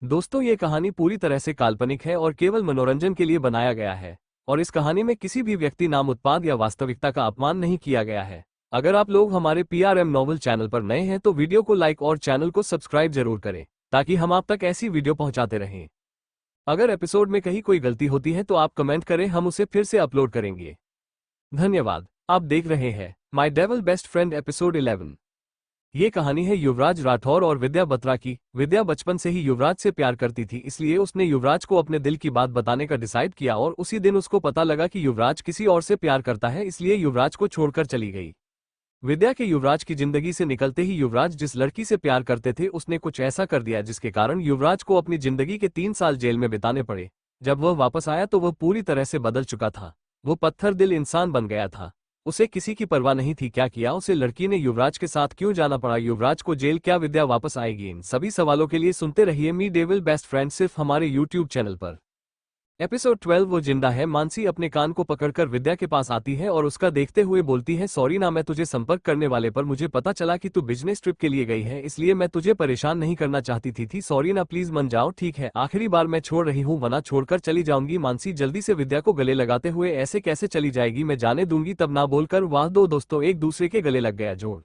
दोस्तों, ये कहानी पूरी तरह से काल्पनिक है और केवल मनोरंजन के लिए बनाया गया है। और इस कहानी में किसी भी व्यक्ति, नाम, उत्पाद या वास्तविकता का अपमान नहीं किया गया है। अगर आप लोग हमारे पीआरएम नॉवल चैनल पर नए हैं तो वीडियो को लाइक और चैनल को सब्सक्राइब जरूर करें, ताकि हम आप तक ऐसी वीडियो पहुंचाते रहें। अगर एपिसोड में कहीं कोई गलती होती है तो आप कमेंट करें, हम उसे फिर से अपलोड करेंगे। धन्यवाद। आप देख रहे हैं my devil best friend episode 11। ये कहानी है युवराज राठौर और विद्या बत्रा की। विद्या बचपन से ही युवराज से प्यार करती थी, इसलिए उसने युवराज को अपने दिल की बात बताने का डिसाइड किया और उसी दिन उसको पता लगा कि युवराज किसी और से प्यार करता है, इसलिए युवराज को छोड़कर चली गई। विद्या के युवराज की जिंदगी से निकलते ही युवराज जिस लड़की से प्यार करते थे उसने कुछ ऐसा कर दिया जिसके कारण युवराज को अपनी जिंदगी के 3 साल जेल में बिताने पड़े। जब वह वापस आया तो वह पूरी तरह से बदल चुका था। वो पत्थर दिल इंसान बन गया था। उसे किसी की परवाह नहीं थी क्या किया उसे लड़की ने, युवराज के साथ क्यों जाना पड़ा, युवराज को जेल, क्या विद्या वापस आएगी, इन सभी सवालों के लिए सुनते रहिए मी डेविल बेस्ट फ्रेंड सिर्फ हमारे यूट्यूब चैनल पर। एपिसोड 12 वो जिंदा है। मानसी अपने कान को पकड़कर विद्या के पास आती है और उसका देखते हुए बोलती है, सॉरी ना, मैं तुझे संपर्क करने वाले पर मुझे पता चला कि तू बिजनेस ट्रिप के लिए गई है, इसलिए मैं तुझे परेशान नहीं करना चाहती थी। सॉरी ना, प्लीज मान जाओ, ठीक है, आखिरी बार मैं छोड़ रही हूँ, वरना छोड़कर चली जाऊंगी। मानसी जल्दी से विद्या को गले लगाते हुए, ऐसे कैसे चली जाएगी, मैं जाने दूंगी, तब ना बोलकर वाह, दो दोस्तों एक दूसरे के गले लग गया। जोड़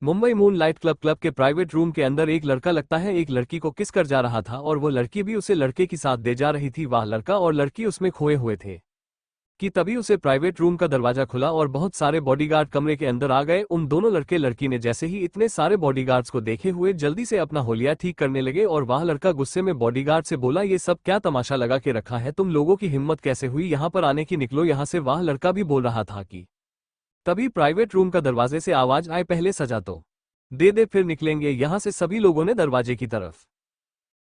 मुंबई मून लाइट क्लब के प्राइवेट रूम के अंदर एक लड़का लगता है एक लड़की को किस कर जा रहा था और वो लड़की भी उसे लड़के की साथ दे जा रही थी। वह लड़का और लड़की उसमें खोए हुए थे कि तभी उसे प्राइवेट रूम का दरवाजा खुला और बहुत सारे बॉडीगार्ड कमरे के अंदर आ गए। उन दोनों लड़के लड़की ने जैसे ही इतने सारे बॉडीगार्ड्स को देखे हुए जल्दी से अपना होलिया ठीक करने लगे और वह लड़का गुस्से में बॉडीगार्ड से बोला, ये सब क्या तमाशा लगा के रखा है, तुम लोगों की हिम्मत कैसे हुई यहाँ पर आने की, निकलो यहाँ से। वह लड़का भी बोल रहा था कि तभी प्राइवेट रूम का दरवाजे से आवाज आए, पहले सजा तो दे दे फिर निकलेंगे यहां से। सभी लोगों ने दरवाजे की तरफ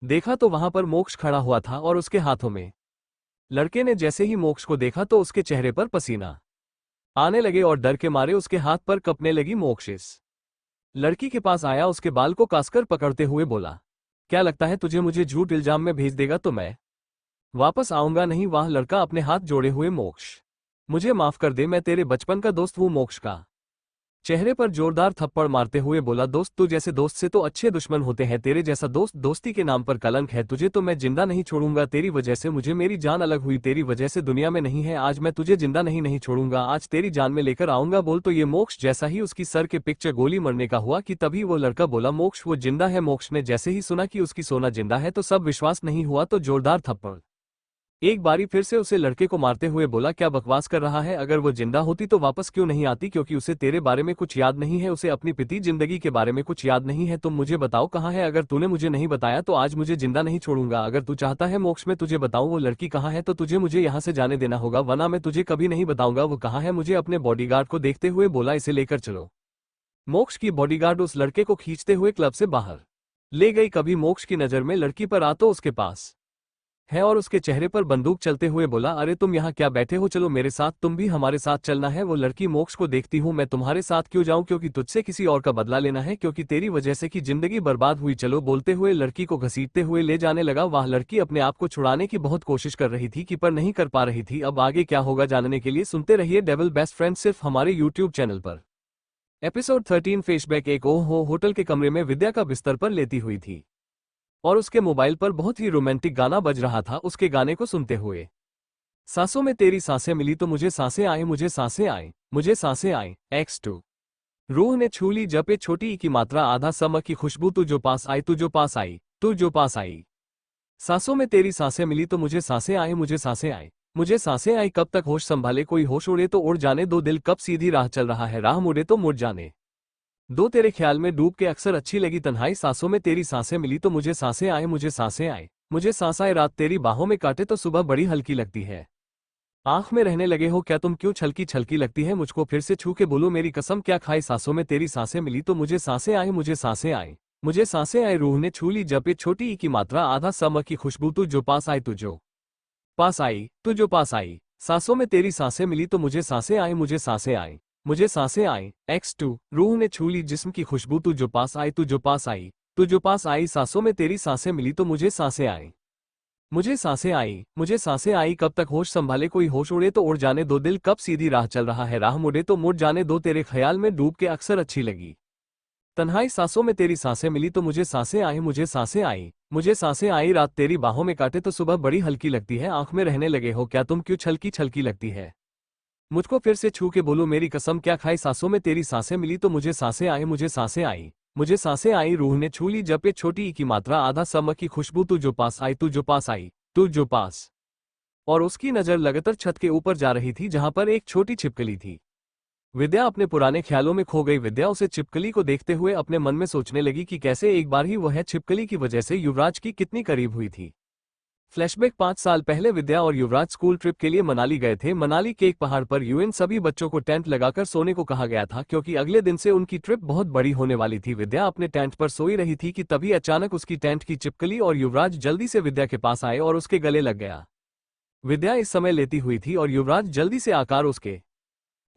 देखा तो वहां पर मोक्ष खड़ा हुआ था और उसके हाथों में। लड़के ने जैसे ही मोक्ष को देखा तो उसके चेहरे पर पसीना आने लगे और डर के मारे उसके हाथ पर कपने लगी। मोक्ष इस लड़की के पास आया, उसके बाल को कसकर पकड़ते हुए बोला, क्या लगता है तुझे मुझे झूठ इल्जाम में भेज देगा तो मैं वापस आऊंगा नहीं। वह लड़का अपने हाथ जोड़े हुए, मोक्ष मुझे माफ कर दे, मैं तेरे बचपन का दोस्त हूं। मोक्ष का चेहरे पर जोरदार थप्पड़ मारते हुए बोला, दोस्त, तू जैसे दोस्त से तो अच्छे दुश्मन होते हैं, तेरे जैसा दोस्त दोस्ती के नाम पर कलंक है। तुझे तो मैं जिंदा नहीं छोड़ूंगा, तेरी वजह से मुझे मेरी जान अलग हुई, तेरी वजह से दुनिया में नहीं है। आज मैं तुझे जिंदा नहीं छोड़ूंगा, आज तेरी जान में लेकर आऊंगा। बोल तो ये मोक्ष जैसा ही उसकी सर के पिक्चर गोली मरने का हुआ कि तभी वो लड़का बोला, मोक्ष वो जिंदा है। मोक्ष ने जैसे ही सुना कि उसकी सोना जिंदा है तो सब विश्वास नहीं हुआ तो जोरदार थप्पड़ एक बारी फिर से उसे लड़के को मारते हुए बोला, क्या बकवास कर रहा है, अगर वो जिंदा होती तो वापस क्यों नहीं आती, क्योंकि उसे तेरे बारे में कुछ याद नहीं है, उसे अपनी पिता जिंदगी के बारे में कुछ याद नहीं है। तुम मुझे बताओ कहाँ है, अगर तूने मुझे नहीं बताया तो आज मुझे जिंदा नहीं छोड़ूंगा। अगर तू चाहता है मोक्ष में तुझे बताऊं वो लड़की कहाँ है तो तुझे मुझे यहाँ से जाने देना होगा, वरना मैं तुझे कभी नहीं बताऊंगा वो कहाँ है। मुझे अपने बॉडीगार्ड को देखते हुए बोला, इसे लेकर चलो। मोक्ष की बॉडीगार्ड उस लड़के को खींचते हुए क्लब से बाहर ले गई। कभी मोक्ष की नजर में लड़की पर आ तो उसके पास है और उसके चेहरे पर बंदूक चलते हुए बोला, अरे तुम यहाँ क्या बैठे हो, चलो मेरे साथ, तुम भी हमारे साथ चलना है। वो लड़की मोक्ष को देखती हूँ, मैं तुम्हारे साथ क्यों जाऊं, क्योंकि तुझसे किसी और का बदला लेना है, क्योंकि तेरी वजह से की जिंदगी बर्बाद हुई। चलो, बोलते हुए लड़की को घसीटते हुए ले जाने लगा। वह लड़की अपने आप को छुड़ाने की बहुत कोशिश कर रही थी कि पर नहीं कर पा रही थी। अब आगे क्या होगा जानने के लिए सुनते रहिए डेविल बेस्ट फ्रेंड सिर्फ हमारे यूट्यूब चैनल पर। Episode 13 flashback. एक होटल के कमरे में विद्या का बिस्तर पर लेती हुई थी और उसके मोबाइल पर बहुत ही रोमांटिक गाना बज रहा था। उसके गाने को सुनते हुए, सांसों में तेरी सांसें मिली तो मुझे सांसें आई, मुझे सांसें आई, मुझे सांसें आई। X2 रूह ने छू ली जपे छोटी ई की मात्रा आधा सम की खुशबू, तू जो पास आई, तू जो पास आई, तू जो पास आई। सांसों में तेरी सांसें मिली तो मुझे सांसें आई, मुझे सांसें आई, मुझे सांसें आई। कब तक होश संभाले कोई, होश उड़े तो उड़ जाने दो, दिल कब सीधी राह चल रहा है, राह मुड़े तो मुड़ जाने दो, तेरे ख्याल में डूब के अक्सर अच्छी लगी तन्हाई। सांसों में तेरी सांसें मिली तो मुझे सांसें आए, मुझे सांसें आए, मुझे सांस आए। रात तेरी बाहों में काटे तो सुबह बड़ी हल्की लगती है, आंख में रहने लगे हो क्या तुम, क्यों छलकी छलकी लगती है, मुझको फिर से छू के बोलो मेरी कसम क्या खाई। सांसों में तेरी सांसें मिली तो मुझे सांसें आए, मुझे सांसें आए, मुझे सांसें आए। रूह ने छू ली जपे छोटी ई की मात्रा आधा सम की खुशबू, तू जो पास आई, तू जो पास आई, तू जो पास आई। सांसों में तेरी सांसें मिली तो मुझे सांसें आई, मुझे सांसें आई, मुझे सांसें आई। X2 रूह ने छू ली जिस्म की खुशबू, तू जो पास आई, तू जो पास आई, तू जो पास आई। सांसों में तेरी सांसें मिली तो मुझे सांसें आई, मुझे सांसें आई, मुझे सांसें आई। कब तक होश संभाले कोई, होश उड़े तो उड़ जाने दो, दिल कब सीधी राह चल रहा है, राह मुड़े तो मुड़ जाने दो, तेरे ख्याल में डूब के अक्सर अच्छी लगी तन्हाई। सांसों में तेरी सांसें मिली तो मुझे सांसें आई, मुझे सांसें आई, मुझे सांसें आई, रात तेरी बाहों में काटे तो सुबह बड़ी हल्की लगती है, आंख में रहने लगे हो क्या तुम, क्यों छलकी छलकी लगती है। मुझको फिर से छू के बोलो, मेरी कसम क्या खाई सांसों में तेरी सांसें मिली तो मुझे सांसें आई, मुझे सांसें आई, मुझे सांसें आई। रूह ने छू ली जब ये छोटी ई की मात्रा, आधा सम की खुशबू, तू जो पास आई, तू जो पास आई, तू जो पास। और उसकी नजर लगातार छत के ऊपर जा रही थी जहां पर एक छोटी छिपकली थी। विद्या अपने पुराने ख्यालों में खो गई। विद्या उसे छिपकली को देखते हुए अपने मन में सोचने लगी कि कैसे एक बार ही वह छिपकली की वजह से युवराज की कितनी करीब हुई थी। फ्लैशबैक 5 साल पहले विद्या और युवराज स्कूल ट्रिप के लिए मनाली गए थे। मनाली के एक पहाड़ पर यूएन सभी बच्चों को टेंट लगाकर सोने को कहा गया था क्योंकि अगले दिन से उनकी ट्रिप बहुत बड़ी होने वाली थी। विद्या अपने टेंट पर सोई रही थी कि तभी अचानक उसकी टेंट की छिपकली और युवराज जल्दी से विद्या के पास आए और उसके गले लग गया। विद्या इस समय लेटी हुई थी और युवराज जल्दी से आकर उसके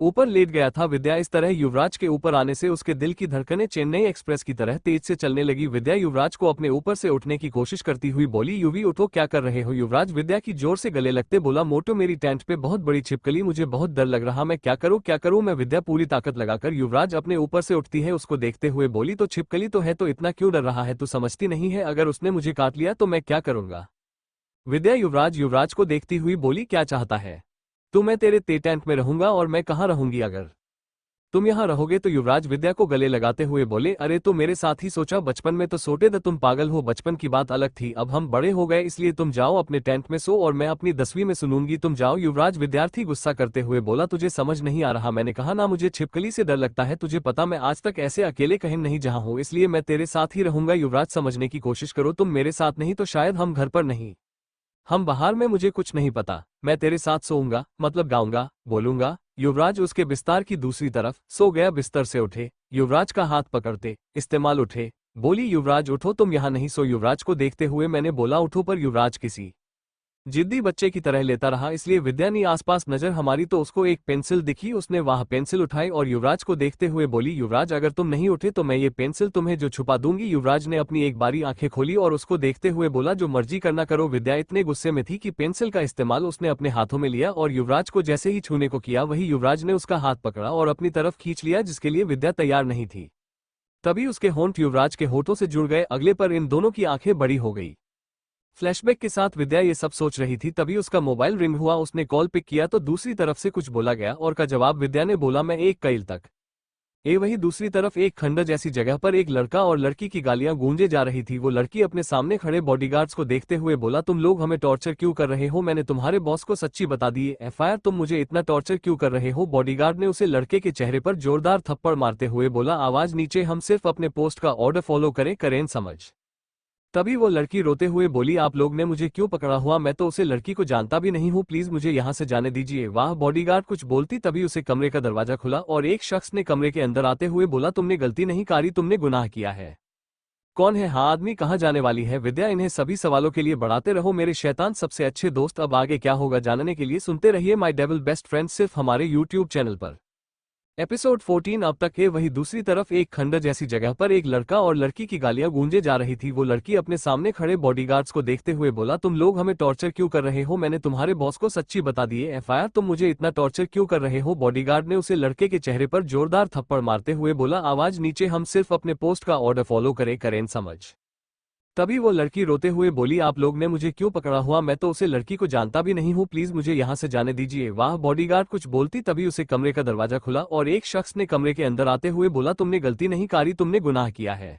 ऊपर लेट गया था। विद्या इस तरह युवराज के ऊपर आने से उसके दिल की धड़कनें चेन्नई एक्सप्रेस की तरह तेज से चलने लगी। विद्या युवराज को अपने ऊपर से उठने की कोशिश करती हुई बोली, युवी उठो, क्या कर रहे हो। युवराज विद्या की जोर से गले लगते बोला, मोटो मेरी टेंट पे बहुत बड़ी छिपकली, मुझे बहुत डर लग रहा, मैं क्या करूं क्या करूं मैं। विद्या पूरी ताकत लगाकर युवराज अपने ऊपर से उठती है, उसको देखते हुए बोली, तो छिपकली तो है तो इतना क्यों डर रहा है, तू समझती नहीं है अगर उसने मुझे काट लिया तो मैं क्या करूंगा। विद्या युवराज को देखती हुई बोली, क्या चाहता है तू, मैं तेरे टेंट में रहूंगा और मैं कहाँ रहूंगी अगर तुम यहाँ रहोगे तो। युवराज विद्या को गले लगाते हुए बोले, अरे तो मेरे साथ ही सोचा, बचपन में तो सोते थे, तुम पागल हो, बचपन की बात अलग थी, अब हम बड़े हो गए इसलिए तुम जाओ अपने टेंट में सो और मैं अपनी 10वीं में सुनूंगी, तुम जाओ। युवराज विद्यार्थी गुस्सा करते हुए बोला, तुझे समझ नहीं आ रहा, मैंने कहा ना मुझे छिपकली से डर लगता है, तुझे पता मैं आज तक ऐसे अकेले कहीं नहीं जहाँ हूँ, इसलिए मैं तेरे साथ ही रहूंगा। युवराज समझने की कोशिश करो, तुम मेरे साथ नहीं तो शायद हम घर पर नहीं, हम बाहर में, मुझे कुछ नहीं पता, मैं तेरे साथ सोऊंगा, मतलब गाऊंगा, बोलूंगा। युवराज उसके बिस्तार की दूसरी तरफ सो गया। बिस्तर से उठे, युवराज का हाथ पकड़ते इस्तेमाल उठे, बोली, युवराज उठो, तुम यहाँ नहीं सो। युवराज को देखते हुए मैंने बोला, उठो, पर युवराज किसी जिद्दी बच्चे की तरह लेता रहा, इसलिए विद्या ने आसपास नजर हमारी तो उसको एक पेंसिल दिखी, उसने वह पेंसिल उठाई और युवराज को देखते हुए बोली, युवराज अगर तुम नहीं उठे तो मैं ये पेंसिल तुम्हें जो छुपा दूंगी। युवराज ने अपनी एक बारी आंखें खोली और उसको देखते हुए बोला, जो मर्जी करना करो। विद्या इतने गुस्से में थी कि पेंसिल का इस्तेमाल उसने अपने हाथों में लिया और युवराज को जैसे ही छूने को किया वही युवराज ने उसका हाथ पकड़ा और अपनी तरफ खींच लिया, जिसके लिए विद्या तैयार नहीं थी। तभी उसके होंठ युवराज के होठों से जुड़ गए, अगले पर इन दोनों की आंखें बड़ी हो गई। फ्लैशबैक के साथ विद्या ये सब सोच रही थी, तभी उसका मोबाइल रिंग हुआ, उसने कॉल पिक किया तो दूसरी तरफ से कुछ बोला गया और का जवाब विद्या ने बोला, मैं एक कैल तक। वही दूसरी तरफ एक खंडर जैसी जगह पर एक लड़का और लड़की की गालियां गूंजे जा रही थी। वो लड़की अपने सामने खड़े बॉडीगार्ड्स को देखते हुए बोला, तुम लोग हमें टॉर्चर क्यों कर रहे हो, मैंने तुम्हारे बॉस को सच्ची बता दी है, FIR, तुम मुझे इतना टॉर्चर क्यों कर रहे हो। बॉडीगार्ड ने उसे लड़के के चेहरे पर जोरदार थप्पड़ मारते हुए बोला, आवाज नीचे, हम सिर्फ अपने पोस्ट का ऑर्डर फॉलो करें समझ। तभी वो लड़की रोते हुए बोली, आप लोग ने मुझे क्यों पकड़ा हुआ, मैं तो उसे लड़की को जानता भी नहीं हूँ, प्लीज मुझे यहाँ से जाने दीजिए। वाह, बॉडीगार्ड कुछ बोलती तभी उसे कमरे का दरवाजा खुला और एक शख्स ने कमरे के अंदर आते हुए बोला, तुमने गलती नहीं करी, तुमने गुनाह किया है। कौन है, हाँ आदमी, कहाँ जाने वाली है। विद्या, इन्हें सभी सवालों के लिए बढ़ाते रहो मेरे शैतान सबसे अच्छे दोस्त। अब आगे क्या होगा जानने के लिए सुनते रहिए माय डेविल बेस्ट फ्रेंड सिर्फ हमारे YouTube चैनल पर। एपिसोड 14 अब तक है। वही दूसरी तरफ एक खंडर जैसी जगह पर एक लड़का और लड़की की गालियां गूंजे जा रही थी। वो लड़की अपने सामने खड़े बॉडीगार्ड्स को देखते हुए बोला, तुम लोग हमें टॉर्चर क्यों कर रहे हो, मैंने तुम्हारे बॉस को सच्ची बता दी है, FIR, तुम मुझे इतना टॉर्चर क्यों कर रहे हो। बॉडीगार्ड ने उसे लड़के के चेहरे पर जोरदार थप्पड़ मारते हुए बोला, आवाज नीचे, हम सिर्फ अपने पोस्ट का ऑर्डर फॉलो करें समझ। तभी वो लड़की रोते हुए बोली, आप लोग ने मुझे क्यों पकड़ा हुआ, मैं तो उसे लड़की को जानता भी नहीं हूँ, प्लीज मुझे यहाँ से जाने दीजिए। वाह, बॉडीगार्ड कुछ बोलती तभी उसे कमरे का दरवाजा खुला और एक शख्स ने कमरे के अंदर आते हुए बोला, तुमने गलती नहीं करी, तुमने गुनाह किया है।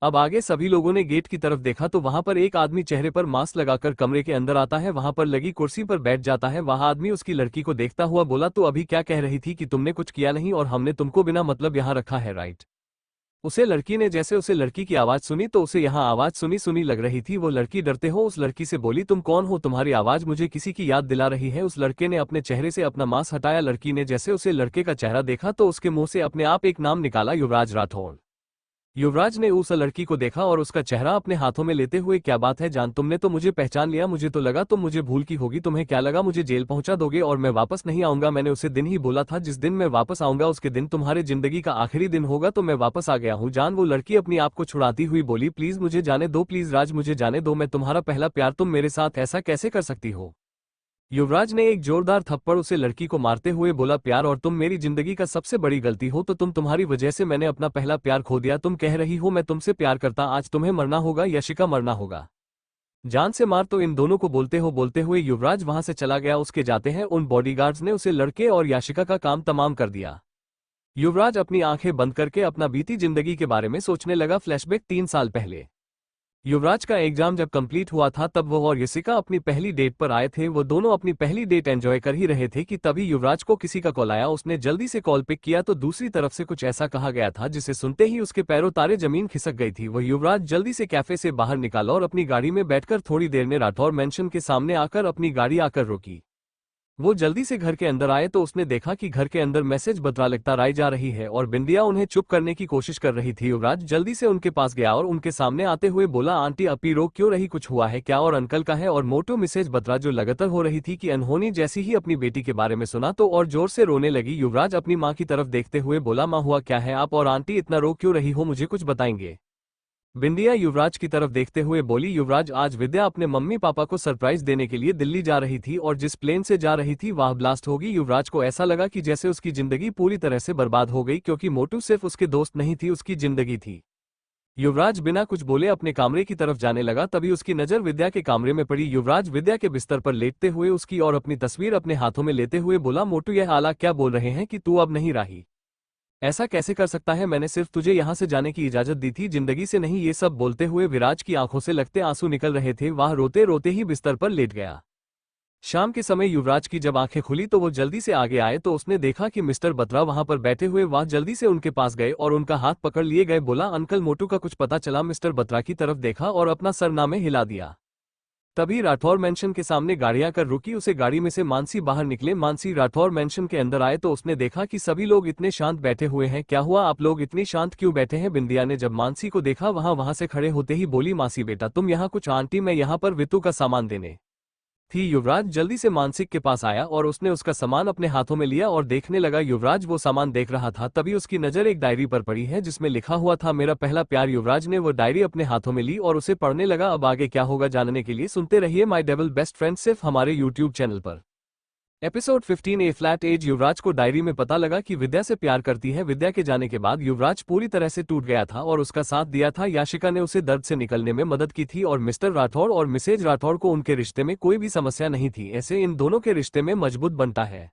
अब आगे सभी लोगों ने गेट की तरफ देखा तो वहां पर एक आदमी चेहरे पर मास्क लगाकर कमरे के अंदर आता है, वहां पर लगी कुर्सी पर बैठ जाता है। वह आदमी उसकी लड़की को देखता हुआ बोला, तो अभी क्या कह रही थी कि तुमने कुछ किया नहीं और हमने तुमको बिना मतलब यहाँ रखा है, राइट। उसे लड़की ने जैसे उसे लड़की की आवाज सुनी तो उसे यहाँ आवाज सुनी सुनी लग रही थी। वो लड़की डरते हो उस लड़की से बोली, तुम कौन हो, तुम्हारी आवाज मुझे किसी की याद दिला रही है। उस लड़के ने अपने चेहरे से अपना मास्क हटाया। लड़की ने जैसे उसे लड़के का चेहरा देखा तो उसके मुंह से अपने आप एक नाम निकाला, युवराज राठौड़। युवराज ने उस लड़की को देखा और उसका चेहरा अपने हाथों में लेते हुए, क्या बात है जान, तुमने तो मुझे पहचान लिया, मुझे तो लगा तुम मुझे भूल की होगी, तुम्हें क्या लगा मुझे जेल पहुंचा दोगे और मैं वापस नहीं आऊंगा। मैंने उसे दिन ही बोला था, जिस दिन मैं वापस आऊंगा उसके दिन तुम्हारे जिंदगी का आखिरी दिन होगा, तो मैं वापस आ गया हूँ जान। वो लड़की अपनी आप को छुड़ाती हुई बोली, प्लीज मुझे जाने दो, प्लीज राज मुझे जाने दो, मैं तुम्हारा पहला प्यार, तुम मेरे साथ ऐसा कैसे कर सकती हो। युवराज ने एक जोरदार थप्पड़ उसे लड़की को मारते हुए बोला, प्यार और तुम मेरी जिंदगी का सबसे बड़ी गलती हो, तो तुम्हारी वजह से मैंने अपना पहला प्यार खो दिया। तुम कह रही हो मैं तुमसे प्यार करता, आज तुम्हें मरना होगा, यशिका मरना होगा। जान से मार। तो इन दोनों को बोलते हुए युवराज वहां से चला गया। उसके जाते हैं उन बॉडीगार्ड्स ने उसे लड़के और याशिका का काम तमाम कर दिया। युवराज अपनी आंखें बंद करके अपना बीती जिंदगी के बारे में सोचने लगा। फ्लैशबैक 3 साल पहले युवराज का एग्जाम जब कंप्लीट हुआ था, तब वो और यशिका अपनी पहली डेट पर आए थे। वो दोनों अपनी पहली डेट एंजॉय कर ही रहे थे कि तभी युवराज को किसी का कॉल आया। उसने जल्दी से कॉल पिक किया तो दूसरी तरफ से कुछ ऐसा कहा गया था जिसे सुनते ही उसके पैरों तारे जमीन खिसक गई थी। वह युवराज जल्दी से कैफे से बाहर निकाला और अपनी गाड़ी में बैठकर थोड़ी देर में राठौर मैंशन के सामने आकर अपनी गाड़ी आकर रोकी। वो जल्दी से घर के अंदर आए तो उसने देखा कि घर के अंदर मैसेज बतरा लिखता राई जा रही है और बिंदिया उन्हें चुप करने की कोशिश कर रही थी। युवराज जल्दी से उनके पास गया और उनके सामने आते हुए बोला, आंटी अपी रो क्यों रही, कुछ हुआ है क्या? और अंकल का है? और मोटो मिसेज बतरा जो लगातार हो रही थी कि अनहोनी जैसी ही अपनी बेटी के बारे में सुना तो और जोर से रोने लगी। युवराज अपनी माँ की तरफ देखते हुए बोला, माँ हुआ क्या है आप और आंटी इतना रो क्यों रही हो, मुझे कुछ बताएंगे? बिंदिया युवराज की तरफ देखते हुए बोली, युवराज आज विद्या अपने मम्मी पापा को सरप्राइज देने के लिए दिल्ली जा रही थी और जिस प्लेन से जा रही थी वह ब्लास्ट होगी। युवराज को ऐसा लगा कि जैसे उसकी जिंदगी पूरी तरह से बर्बाद हो गई, क्योंकि मोटू सिर्फ उसके दोस्त नहीं थी, उसकी जिंदगी थी। युवराज बिना कुछ बोले अपने कमरे की तरफ जाने लगा। तभी उसकी नजर विद्या के कमरे में पड़ी। युवराज विद्या के बिस्तर पर लेटते हुए उसकी और अपनी तस्वीर अपने हाथों में लेते हुए बोला, मोटू यह आला क्या बोल रहे हैं कि तू अब नहीं रही? ऐसा कैसे कर सकता है? मैंने सिर्फ तुझे यहां से जाने की इजाजत दी थी, जिंदगी से नहीं। ये सब बोलते हुए विराज की आंखों से लगते आंसू निकल रहे थे। वह रोते रोते ही बिस्तर पर लेट गया। शाम के समय युवराज की जब आंखें खुली तो वो जल्दी से आगे आए तो उसने देखा कि मिस्टर बत्रा वहां पर बैठे हुए। वह जल्दी से उनके पास गए और उनका हाथ पकड़ लिए गए। बोला, अंकल मोटू का कुछ पता चला? मिस्टर बत्रा की तरफ देखा और अपना सरनामे हिला दिया। तभी राठौर मैंशन के सामने गाड़ी आकर रुकी। उसे गाड़ी में से मानसी बाहर निकले। मानसी राठौर मैंशन के अंदर आए तो उसने देखा कि सभी लोग इतने शांत बैठे हुए हैं। क्या हुआ, आप लोग इतनी शांत क्यों बैठे हैं? बिंदिया ने जब मानसी को देखा वहां से खड़े होते ही बोली, मासी बेटा तुम यहाँ कुछ? आंटी मैं यहाँ पर वित्तू का सामान देने थी। युवराज जल्दी से मानसिक के पास आया और उसने उसका सामान अपने हाथों में लिया और देखने लगा। युवराज वो सामान देख रहा था, तभी उसकी नजर एक डायरी पर पड़ी है जिसमें लिखा हुआ था, मेरा पहला प्यार। युवराज ने वो डायरी अपने हाथों में ली और उसे पढ़ने लगा। अब आगे क्या होगा जानने के लिए सुनते रहिए माय डबल बेस्ट फ्रेंड, सिर्फ हमारे यूट्यूब चैनल पर। एपिसोड 15 ए फ्लैट एज। युवराज को डायरी में पता लगा कि विद्या से प्यार करती है। विद्या के जाने के बाद युवराज पूरी तरह से टूट गया था और उसका साथ दिया था। याशिका ने उसे दर्द से निकलने में मदद की थी और मिस्टर राठौड़ और मिसेज राठौड़ को उनके रिश्ते में कोई भी समस्या नहीं थी। ऐसे इन दोनों के रिश्ते में मजबूत बनता है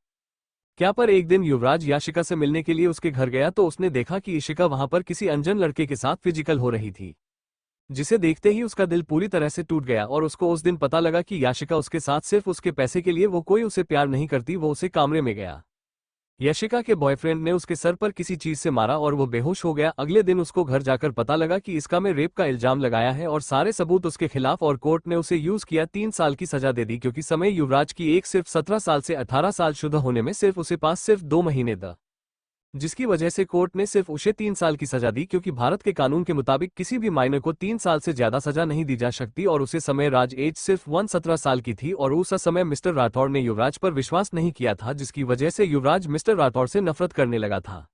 क्या? पर एक दिन युवराज याशिका से मिलने के लिए उसके घर गया तो उसने देखा कि इशिका वहां पर किसी अनजान लड़के के साथ फिजिकल हो रही थी, जिसे देखते ही उसका दिल पूरी तरह से टूट गया। और उसको उस दिन पता लगा कि याशिका उसके साथ सिर्फ उसके पैसे के लिए, वो कोई उसे प्यार नहीं करती। वो उसे कमरे में गया। यशिका के बॉयफ्रेंड ने उसके सर पर किसी चीज से मारा और वो बेहोश हो गया। अगले दिन उसको घर जाकर पता लगा कि इसका में रेप का इल्जाम लगाया है और सारे सबूत उसके खिलाफ, और कोर्ट ने उसे यूज किया 3 साल की सजा दे दी। क्योंकि समय युवराज की एक सिर्फ 17 साल से 18 साल शुद्ध होने में सिर्फ उसे पास सिर्फ 2 महीने द, जिसकी वजह से कोर्ट ने सिर्फ उसे 3 साल की सजा दी। क्योंकि भारत के कानून के मुताबिक किसी भी माइनर को 3 साल से ज्यादा सजा नहीं दी जा सकती और उसे समय राज एज सिर्फ 17 साल की थी। और उस समय मिस्टर राठौड़ ने युवराज पर विश्वास नहीं किया था, जिसकी वजह से युवराज मिस्टर राठौड़ से नफरत करने लगा था।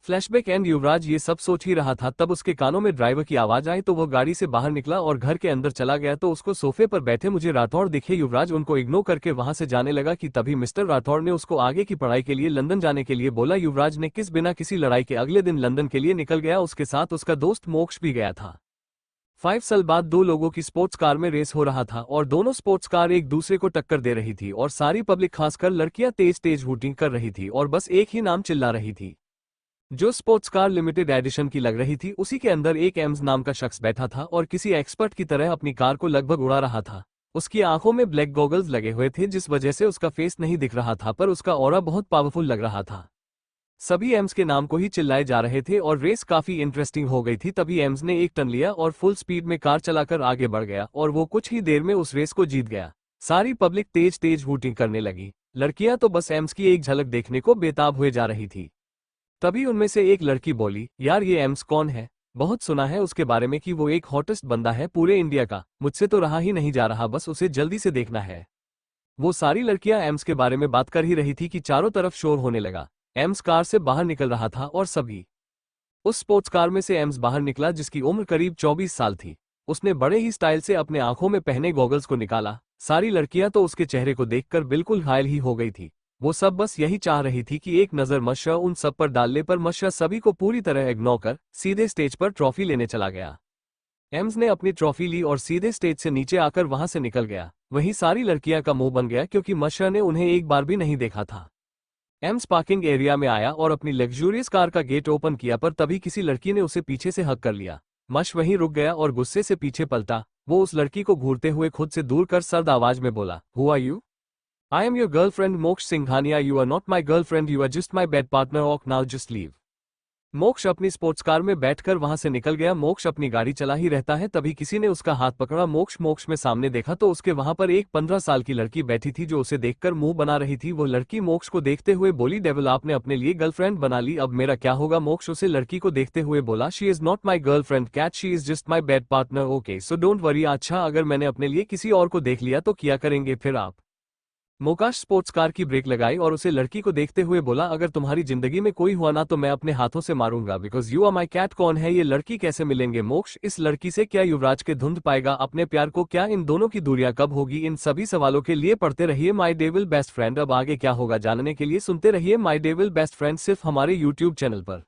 Flashback and. युवराज ये सब सोच ही रहा था, तब उसके कानों में ड्राइवर की आवाज आई तो वो गाड़ी से बाहर निकला और घर के अंदर चला गया तो उसको सोफे पर बैठे मुझे राठौड़ दिखे। युवराज उनको इग्नोर करके वहां से जाने लगा कि तभी मिस्टर राठौड़ ने उसको आगे की पढ़ाई के लिए लंदन जाने के लिए बोला। युवराज ने किस बिना किसी लड़ाई के अगले दिन लंदन के लिए निकल गया। उसके साथ उसका दोस्त मोक्ष भी गया था। 5 साल बाद 2 लोगों की स्पोर्ट्स कार में रेस हो रहा था और दोनों स्पोर्ट्स कार एक दूसरे को टक्कर दे रही थी और सारी पब्लिक खासकर लड़कियां तेज तेज हूटिंग कर रही थी और बस एक ही नाम चिल्ला रही थी। जो स्पोर्ट्स कार लिमिटेड एडिशन की लग रही थी, उसी के अंदर एक एम्स नाम का शख्स बैठा था और किसी एक्सपर्ट की तरह अपनी कार को लगभग उड़ा रहा था। उसकी आंखों में ब्लैक गॉगल्स लगे हुए थे जिस वजह से उसका फेस नहीं दिख रहा था, पर उसका ऑरा बहुत पावरफुल लग रहा था। सभी एम्स के नाम को ही चिल्लाए जा रहे थे और रेस काफी इंटरेस्टिंग हो गई थी। तभी एम्स ने एक टर्न लिया और फुल स्पीड में कार चलाकर आगे बढ़ गया और वो कुछ ही देर में उस रेस को जीत गया। सारी पब्लिक तेज तेज हूटिंग करने लगी। लड़कियां तो बस एम्स की एक झलक देखने को बेताब हुए जा रही थी। तभी उनमें से एक लड़की बोली, यार ये एम्स कौन है? बहुत सुना है उसके बारे में कि वो एक हॉटेस्ट बंदा है पूरे इंडिया का। मुझसे तो रहा ही नहीं जा रहा, बस उसे जल्दी से देखना है। वो सारी लड़कियां एम्स के बारे में बात कर ही रही थी कि चारों तरफ शोर होने लगा। एम्स कार से बाहर निकल रहा था और सभी उस स्पोर्ट्स कार में से एम्स बाहर निकला जिसकी उम्र करीब 24 साल थी। उसने बड़े ही स्टाइल से अपने आंखों में पहने गॉगल्स को निकाला, सारी लड़कियां तो उसके चेहरे को देखकर बिल्कुल घायल ही हो गई थी। वो सब बस यही चाह रही थी कि एक नजर मशा उन सब पर डालने पर मशा सभी को पूरी तरह इग्नोर कर सीधे स्टेज पर ट्रॉफी लेने चला गया। एम्स ने अपनी ट्रॉफी ली और सीधे स्टेज से नीचे आकर वहां से निकल गया। वहीं सारी लड़कियां का मुंह बन गया क्योंकि मशा ने उन्हें एक बार भी नहीं देखा था। एम्स पार्किंग एरिया में आया और अपनी लग्जूरियस कार का गेट ओपन किया पर तभी किसी लड़की ने उसे पीछे से हक कर लिया। मश वहीं रुक गया और गुस्से से पीछे पलटा। वो उस लड़की को घूरते हुए खुद से दूर कर सर्द आवाज में बोला, who are you? I am your girlfriend Moksh Singhania, you are not my girlfriend, you are just my bed partner, okay now just leave. Moksh अपनी स्पोर्ट्स कार में बैठकर वहां से निकल गया। मोक्ष अपनी गाड़ी चला ही रहता है, तभी किसी ने उसका हाथ पकड़ा। मोक्ष में सामने देखा तो उसके वहां पर एक 15 साल की लड़की बैठी थी जो उसे देखकर मुंह बना रही थी। वो लड़की मोक्ष को देखते हुए बोली, डेविल आपने अपने लिए गर्लफ्रेंड बना ली, अब मेरा क्या होगा? मोक्ष उसे लड़की को देखते हुए बोला, she is not my girlfriend Kat, she is just my bed partner, okay so don't worry. अच्छा, अगर मैंने अपने लिए किसी और को देख लिया तो क्या करेंगे फिर आप? मोकाश स्पोर्ट्स कार की ब्रेक लगाई और उसे लड़की को देखते हुए बोला, अगर तुम्हारी जिंदगी में कोई हुआ ना तो मैं अपने हाथों से मारूंगा, because you are my Kat. कौन है ये लड़की, कैसे मिलेंगे मोक्ष इस लड़की से? क्या युवराज के धुंध पाएगा अपने प्यार को? क्या इन दोनों की दूरियां कब होगी? इन सभी सवालों के लिए पढ़ते रहिए माई डेविल बेस्ट फ्रेंड। अब आगे क्या होगा जानने के लिए सुनते रहिए माई डेविल बेस्ट फ्रेंड सिर्फ हमारे यूट्यूब चैनल पर।